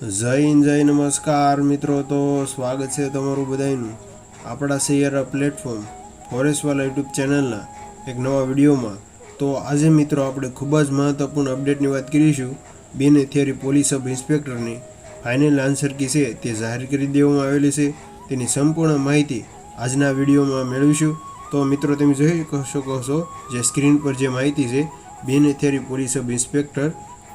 જય હિન્દ જય નમસ્કાર મિત્રો, તો સ્વાગત છે તમારું બધાનું આપણા સૈયારા પ્લેટફોર્મ ફોરેસ્ટવાલા યુટ્યુબ ચેનલના એક નવા વિડીયોમાં। તો આજે મિત્રો આપણે ખૂબ જ મહત્વપૂર્ણ અપડેટની વાત કરીશું। બેન થિયરી પોલીસ સબ ઇન્સ્પેક્ટરની ફાઇનલ આન્સર કી છે તે જાહેર કરી દેવામાં આવેલી છે। તેની સંપૂર્ણ માહિતી આજના વિડીયોમાં મેળવીશું। તો મિત્રો તમે જોઈ શકો છો જે સ્ક્રીન પર જે માહિતી છે, બેન થિયરી પોલીસ સબ ઇન્સ્પેક્ટર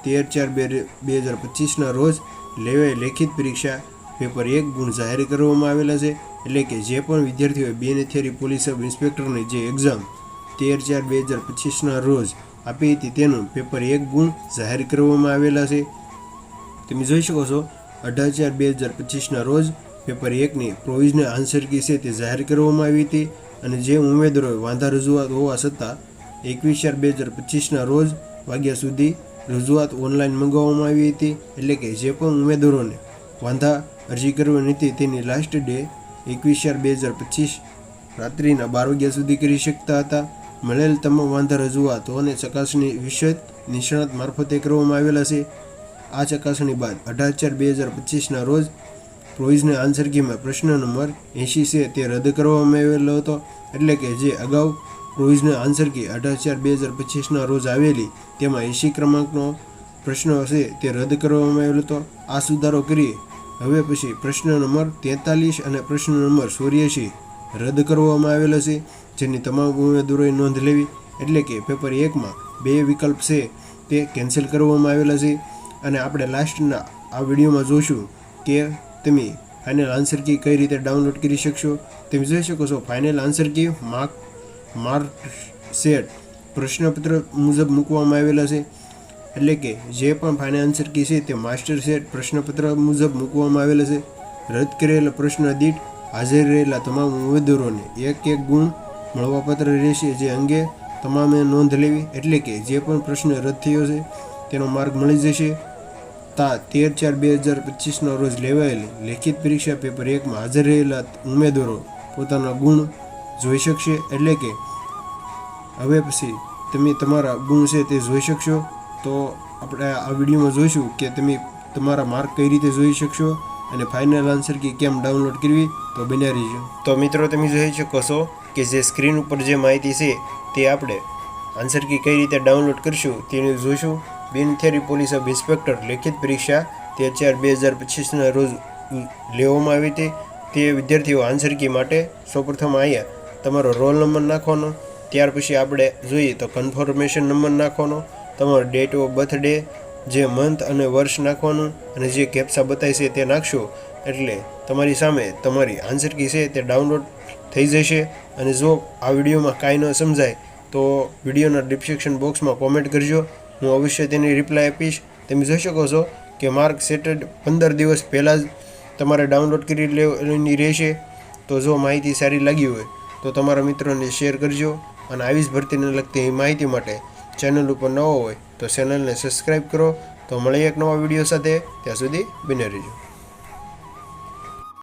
13/4/2025ના રોજ લેવાય લેખિત પરીક્ષા પેપર 1 ગુણ જાહેર કરવામાં આવેલા છે। એટલે કે જે પણ વિદ્યાર્થીઓએ બેન થિયરી પોલીસ સબ ઇન્સ્પેક્ટરની જે એક્ઝામ 13/4/2025ના રોજ આપી હતી તેનું પેપર 1 ગુણ જાહેર કરવામાં આવેલા છે। તમે જોઈ શકો છો 18/4/2025ના રોજ પેપર 1ની પ્રોવિઝનલ આન્સર કી છે તે જાહેર કરવામાં આવી હતી। અને જે ઉમેદવારોએ વાંધા રજૂઆત હોવા છતાં 21/4/2025ના રોજ વાગ્યા સુધી રજૂઆત ઓનલાઈન મંગાવવામાં આવી હતી। એટલે કે જે પણ ઉમેદવારોને વાંધા અરજી કરવાની હતી તેની લાસ્ટ ડે 21/4/2025 રાત્રિના 12 વાગ્યા સુધી કરી શકતા હતા। મળેલ તમામ વાંધા રજૂઆતો અને ચકાસણી વિશેષ નિષ્ણાત મારફતે કરવામાં આવેલા છે। આ ચકાસણી બાદ 18/4/2025ના રોજ પ્રોવિઝનલ આન્સર કીમાં પ્રશ્ન નંબર 80 છે તે રદ કરવામાં આવેલો હતો। એટલે કે જે અગાઉ પ્રોવિઝનલ આન્સર કી 18/4/2025ના રોજ આવેલી તેમાં 80 ક્રમાંકનો પ્રશ્ન છે તે રદ કરવામાં આવેલો હતો। આ સુધારો કરી હવે પછી પ્રશ્ન નંબર 43 અને પ્રશ્ન નંબર 84 રદ કરવામાં આવેલા છે, જેની તમામ ઉમેદવારોએ નોંધ લેવી। એટલે કે પેપર 1માં 2 વિકલ્પ છે તે કેન્સલ કરવામાં આવેલા છે। અને આપણે લાસ્ટના આ વિડીયોમાં જોઈશું કે તમે ફાઇનલ આન્સર કી કઈ રીતે ડાઉનલોડ કરી શકશો। તમે જોઈ શકો છો final answer key mark set પ્રશ્નપત્ર મુજબ મૂકવામાં આવેલા છે। એટલે કે જે પણ ફાઇનલ આન્સર કી છે તે માસ્ટર સેટ પ્રશ્નપત્ર મુજબ મૂકવામાં આવેલા છે। રદ કરેલા પ્રશ્ન દીઠ હાજર રહેલા તમામ ઉમેદવારોને 1 ગુણ મળવાપાત્ર રહેશે, જે અંગે તમામે નોંધ લેવી। એટલે કે જે પણ પ્રશ્ન રદ થયો છે તેનો માર્ક મળી જશે। 13/4/2025ના રોજ લેવાયેલી લેખિત પરીક્ષા પેપર 1માં હાજર રહેલા ઉમેદવારો પોતાના ગુણ જોઈ શકશે। એટલે કે હવે પછી તમે તમારા ગુણ છે તે જોઈ શકશો। તો આપણે આ વિડીયોમાં જોઈશું કે તમે તમારા માર્ક કઈ રીતે જોઈ શકશો અને ફાઇનલ આન્સર કી કેમ ડાઉનલોડ કરવી, તો બન્યા રહીજો। તો મિત્રો તમે જોઈ શકો છો કે જે સ્ક્રીન ઉપર જે માહિતી છે તે આપણે આન્સર કી કઈ રીતે ડાઉનલોડ કરશું તેનું જોઈશું। બેન થિયરી પોલીસ સબ ઇન્સ્પેક્ટર લેખિત પરીક્ષા 13/4/2025ના રોજ લેવામાં આવી હતી। તે વિદ્યાર્થીઓ આન્સર કી માટે સૌપ્રથમ અહીંયા તમારો રોલ નંબર નાખવાનો, ત્યાર પછી આપણે જોઈએ તો કન્ફર્મેશન નંબર નાખવાનો, તમારો ડેટ ઓફ બર્થડે, જે મંથ અને વર્ષ નાખવાનું અને જે કેપ્સા બતાવી છે તે નાખશો એટલે તમારી સામે તમારી આન્સર કી છે તે ડાઉનલોડ થઈ જશે। અને જો આ વિડીયોમાં કાંઈ ન સમજાય તો વિડીયોના ડિસ્ક્રિપ્શન બોક્સમાં કોમેન્ટ કરજો, હું અવશ્ય તેની રિપ્લાય આપીશ। તમે જોઈ શકો છો કે માર્ક સેટેડ 15 દિવસ પહેલાં જ તમારે ડાઉનલોડ કરી લેવાની રહેશે। તો જો માહિતી સારી લાગી હોય તો તમારા મિત્રોને શેર કરજો અને આવી જ ભરતીને લગતી માહિતી માટે ચેનલ ઉપર નવો હોય તો ચેનલને સબસ્ક્રાઈબ કરો। તો મળીએ એક નવા વિડીયો સાથે, ત્યાં સુધી બને રહેજો।